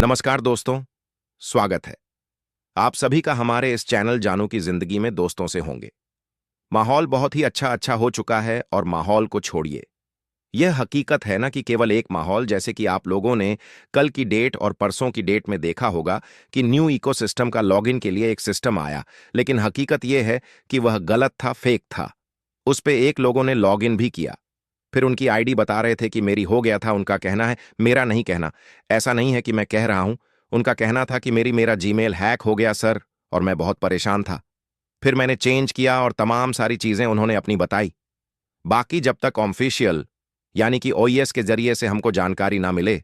नमस्कार दोस्तों, स्वागत है आप सभी का हमारे इस चैनल जानू की जिंदगी में। दोस्तों से होंगे माहौल बहुत ही अच्छा हो चुका है और माहौल को छोड़िए। यह हकीकत है ना कि केवल एक माहौल, जैसे कि आप लोगों ने कल की डेट और परसों की डेट में देखा होगा कि न्यू इकोसिस्टम का लॉगिन के लिए एक सिस्टम आया, लेकिन हकीकत यह है कि वह गलत था, फेक था। उस पे एक लोगों ने लॉगिन भी किया, फिर उनकी आईडी बता रहे थे कि मेरी हो गया था। उनका कहना है, मेरा नहीं कहना, ऐसा नहीं है कि मैं कह रहा हूं, उनका कहना था कि मेरा जीमेल हैक हो गया सर, और मैं बहुत परेशान था। फिर मैंने चेंज किया और तमाम सारी चीजें उन्होंने अपनी बताई। बाकी जब तक ऑफिशियल यानी कि ओईएस के जरिए से हमको जानकारी ना मिले,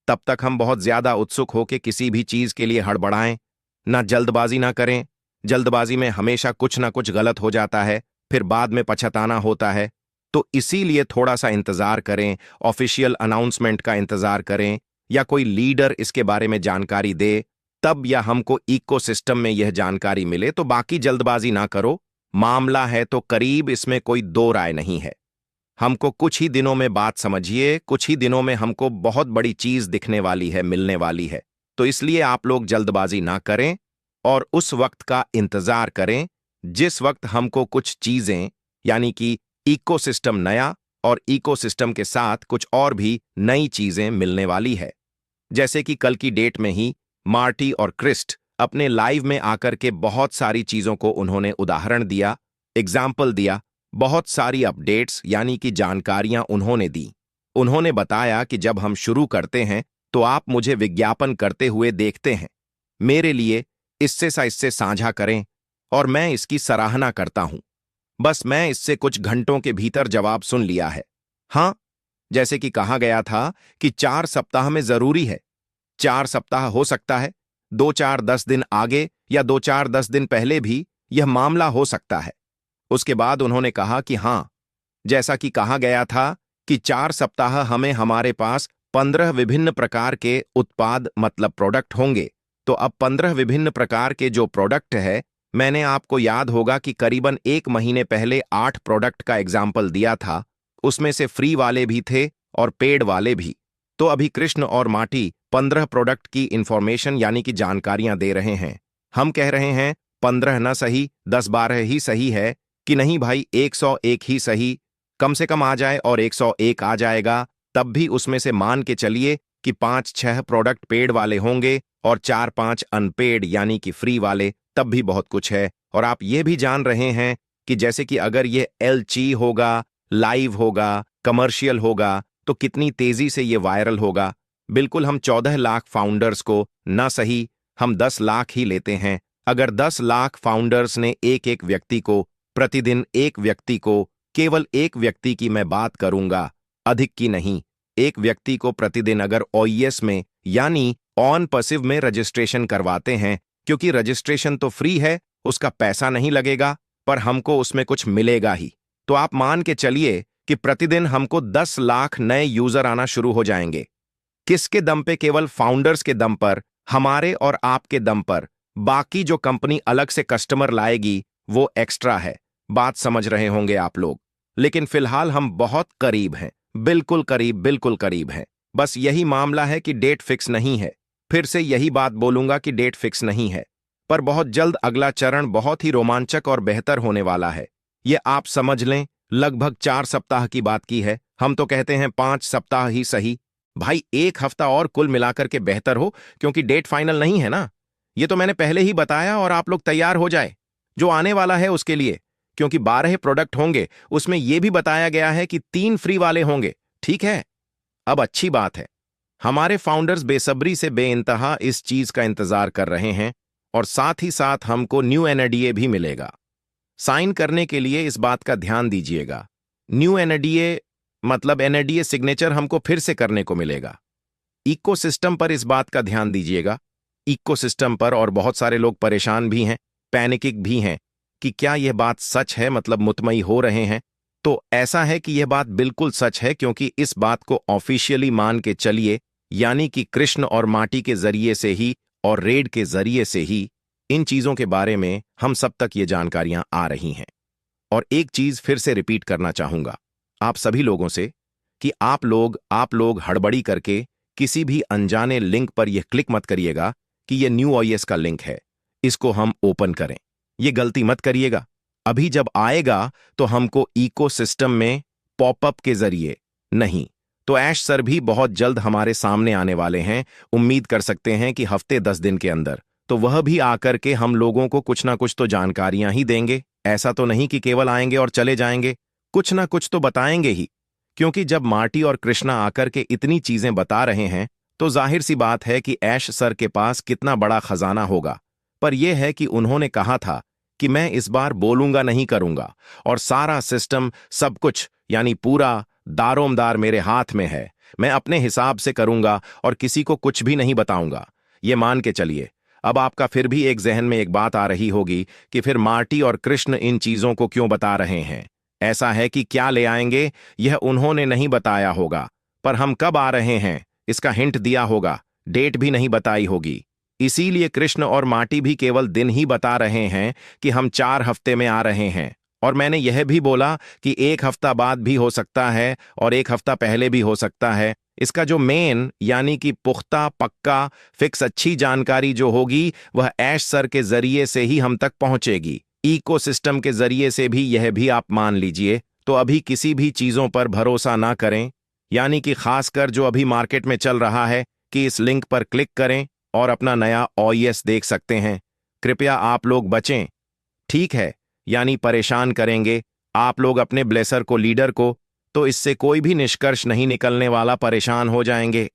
तब तक हम बहुत ज्यादा उत्सुक होकर किसी भी चीज के लिए हड़बड़ाएं ना, जल्दबाजी ना करें। जल्दबाजी में हमेशा कुछ ना कुछ गलत हो जाता है, फिर बाद में पछताना होता है। तो इसीलिए थोड़ा सा इंतजार करें, ऑफिशियल अनाउंसमेंट का इंतजार करें, या कोई लीडर इसके बारे में जानकारी दे तब, या हमको इकोसिस्टम में यह जानकारी मिले। तो बाकी जल्दबाजी ना करो, मामला है तो करीब, इसमें कोई दो राय नहीं है। हमको कुछ ही दिनों में बात समझिए, कुछ ही दिनों में हमको बहुत बड़ी चीज दिखने वाली है, मिलने वाली है। तो इसलिए आप लोग जल्दबाजी ना करें और उस वक्त का इंतजार करें जिस वक्त हमको कुछ चीजें यानी कि इकोसिस्टम नया और इकोसिस्टम के साथ कुछ और भी नई चीजें मिलने वाली है। जैसे कि कल की डेट में ही मार्टी और क्रिस्ट अपने लाइव में आकर के बहुत सारी चीजों को उन्होंने उदाहरण दिया, एग्जाम्पल दिया, बहुत सारी अपडेट्स यानी कि जानकारियां उन्होंने दी। उन्होंने बताया कि जब हम शुरू करते हैं तो आप मुझे विज्ञापन करते हुए देखते हैं, मेरे लिए इससे साझा करें और मैं इसकी सराहना करता हूं। बस मैं इससे कुछ घंटों के भीतर जवाब सुन लिया है। हां, जैसे कि कहा गया था कि 4 सप्ताह में जरूरी है। 4 सप्ताह हो सकता है, 2-4-10 दिन आगे या 2-4-10 दिन पहले भी यह मामला हो सकता है। उसके बाद उन्होंने कहा कि हां, जैसा कि कहा गया था कि 4 सप्ताह हमें हमारे पास 15 विभिन्न प्रकार के उत्पाद मतलब प्रोडक्ट होंगे। तो अब 15 विभिन्न प्रकार के जो प्रोडक्ट है, मैंने आपको याद होगा कि करीबन 1 महीने पहले 8 प्रोडक्ट का एग्जाम्पल दिया था। उसमें से फ्री वाले भी थे और पेड वाले भी। तो अभी कृष्ण और माटी 15 प्रोडक्ट की इंफॉर्मेशन यानी कि जानकारियां दे रहे हैं। हम कह रहे हैं 15 न सही, 10-12 ही सही है कि नहीं भाई, 101 ही सही, कम से कम आ जाए और 101 आ जाएगा, तब भी उसमें से मान के चलिए कि 5-6 प्रोडक्ट पेड वाले होंगे और 4-5 अनपेड यानी कि फ्री वाले, तब भी बहुत कुछ है। और आप ये भी जान रहे हैं कि जैसे कि अगर ये एलची होगा, लाइव होगा, कमर्शियल होगा, तो कितनी तेजी से ये वायरल होगा। बिल्कुल, हम 14 लाख फाउंडर्स को ना सही, हम 10 लाख ही लेते हैं। अगर 10 लाख फाउंडर्स ने एक व्यक्ति को प्रतिदिन, एक व्यक्ति को, केवल एक व्यक्ति की मैं बात करूंगा, अधिक की नहीं, एक व्यक्ति को प्रतिदिन अगर ओईएस में यानी ऑन पैसिव में रजिस्ट्रेशन करवाते हैं, क्योंकि रजिस्ट्रेशन तो फ्री है, उसका पैसा नहीं लगेगा, पर हमको उसमें कुछ मिलेगा ही। तो आप मान के चलिए कि प्रतिदिन हमको 10 लाख नए यूजर आना शुरू हो जाएंगे। किसके दम पे? केवल फाउंडर्स के दम पर, हमारे और आपके दम पर। बाकी जो कंपनी अलग से कस्टमर लाएगी वो एक्स्ट्रा है। बात समझ रहे होंगे आप लोग। लेकिन फिलहाल हम बहुत करीब हैं, बिल्कुल करीब, बिल्कुल करीब हैं। बस यही मामला है कि डेट फिक्स नहीं है। फिर से यही बात बोलूंगा कि डेट फिक्स नहीं है, पर बहुत जल्द अगला चरण बहुत ही रोमांचक और बेहतर होने वाला है। ये आप समझ लें, लगभग 4 सप्ताह की बात की है। हम तो कहते हैं 5 सप्ताह ही सही। भाई, 1 हफ्ता और कुल मिलाकर के बेहतर हो, क्योंकि डेट फाइनल नहीं है ना। ये तो मैंने पहले ही बताया, और आप लोग तैयार हो जाए जो आने वाला है उसके लिए, क्योंकि 12 प्रोडक्ट होंगे। उसमें यह भी बताया गया है कि 3 फ्री वाले होंगे। ठीक है, अब अच्छी बात है, हमारे फाउंडर्स बेसब्री से बेइंतहा इस चीज का इंतजार कर रहे हैं, और साथ ही साथ हमको न्यू एनडीए भी मिलेगा। साइन करने के लिए इस बात का ध्यान दीजिएगा। न्यू एनडीए मतलब एनडीए सिग्नेचर हमको फिर से करने को मिलेगा। इकोसिस्टम पर इस बात का ध्यान दीजिएगा, इकोसिस्टम पर। और बहुत सारे लोग परेशान भी हैं, पैनिकिक भी हैं कि क्या यह बात सच है, मतलब मुतमई हो रहे हैं। तो ऐसा है कि यह बात बिल्कुल सच है, क्योंकि इस बात को ऑफिशियली मान के चलिए, यानी कि कृष्ण और माटी के जरिए से ही और रेड के जरिए से ही इन चीजों के बारे में हम सब तक ये जानकारियां आ रही हैं। और एक चीज फिर से रिपीट करना चाहूंगा आप सभी लोगों से कि आप लोग हड़बड़ी करके किसी भी अनजाने लिंक पर यह क्लिक मत करिएगा कि यह न्यू ओएस का लिंक है, इसको हम ओपन करें। ये गलती मत करिएगा। अभी जब आएगा तो हमको इकोसिस्टम में पॉपअप के जरिए नहीं, तो ऐश सर भी बहुत जल्द हमारे सामने आने वाले हैं। उम्मीद कर सकते हैं कि हफ्ते 10 दिन के अंदर तो वह भी आकर के हम लोगों को कुछ ना कुछ तो जानकारियां ही देंगे। ऐसा तो नहीं कि केवल आएंगे और चले जाएंगे, कुछ ना कुछ तो बताएंगे ही। क्योंकि जब मार्टी और कृष्णा आकर के इतनी चीजें बता रहे हैं तो जाहिर सी बात है कि ऐश सर के पास कितना बड़ा खजाना होगा। पर यह है कि उन्होंने कहा था कि मैं इस बार बोलूंगा नहीं करूंगा, और सारा सिस्टम सब कुछ यानी पूरा दारोमदार मेरे हाथ में है। मैं अपने हिसाब से करूंगा और किसी को कुछ भी नहीं बताऊंगा। ये मान के चलिए। अब आपका फिर भी एक जहन में एक बात आ रही होगी कि फिर मार्टी और कृष्ण इन चीजों को क्यों बता रहे हैं। ऐसा है कि क्या ले आएंगे यह उन्होंने नहीं बताया होगा, पर हम कब आ रहे हैं इसका हिंट दिया होगा, डेट भी नहीं बताई होगी। इसीलिए कृष्ण और मार्टी भी केवल दिन ही बता रहे हैं कि हम 4 हफ्ते में आ रहे हैं। और मैंने यह भी बोला कि 1 हफ्ता बाद भी हो सकता है और 1 हफ्ता पहले भी हो सकता है। इसका जो मेन यानी कि पुख्ता पक्का फिक्स अच्छी जानकारी जो होगी वह ऐश सर के जरिए से ही हम तक पहुंचेगी। इकोसिस्टम के जरिए से भी यह भी आप मान लीजिए। तो अभी किसी भी चीजों पर भरोसा ना करें, यानी कि खासकर जो अभी मार्केट में चल रहा है कि इस लिंक पर क्लिक करें और अपना नया ओएस देख सकते हैं। कृपया आप लोग बचें, ठीक है? यानी परेशान करेंगे आप लोग अपने ब्लेसर को, लीडर को, तो इससे कोई भी निष्कर्ष नहीं निकलने वाला, परेशान हो जाएंगे।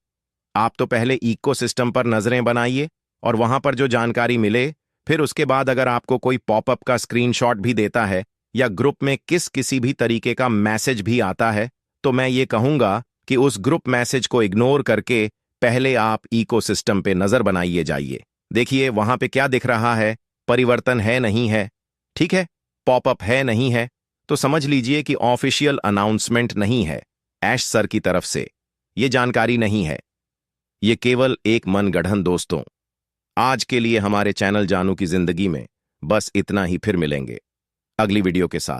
आप तो पहले इकोसिस्टम पर नजरें बनाइए और वहां पर जो जानकारी मिले, फिर उसके बाद अगर आपको कोई पॉपअप का स्क्रीनशॉट भी देता है या ग्रुप में किसी भी तरीके का मैसेज भी आता है, तो मैं ये कहूंगा कि उस ग्रुप मैसेज को इग्नोर करके पहले आप इकोसिस्टम पे नजर बनाइए जाइए। देखिए वहां पे क्या दिख रहा है, परिवर्तन है नहीं है, ठीक है? पॉपअप है नहीं है, तो समझ लीजिए कि ऑफिशियल अनाउंसमेंट नहीं है ऐश सर की तरफ से। ये जानकारी नहीं है, ये केवल एक मनगढ़ंत। दोस्तों, आज के लिए हमारे चैनल जानू की जिंदगी में बस इतना ही। फिर मिलेंगे अगली वीडियो के साथ।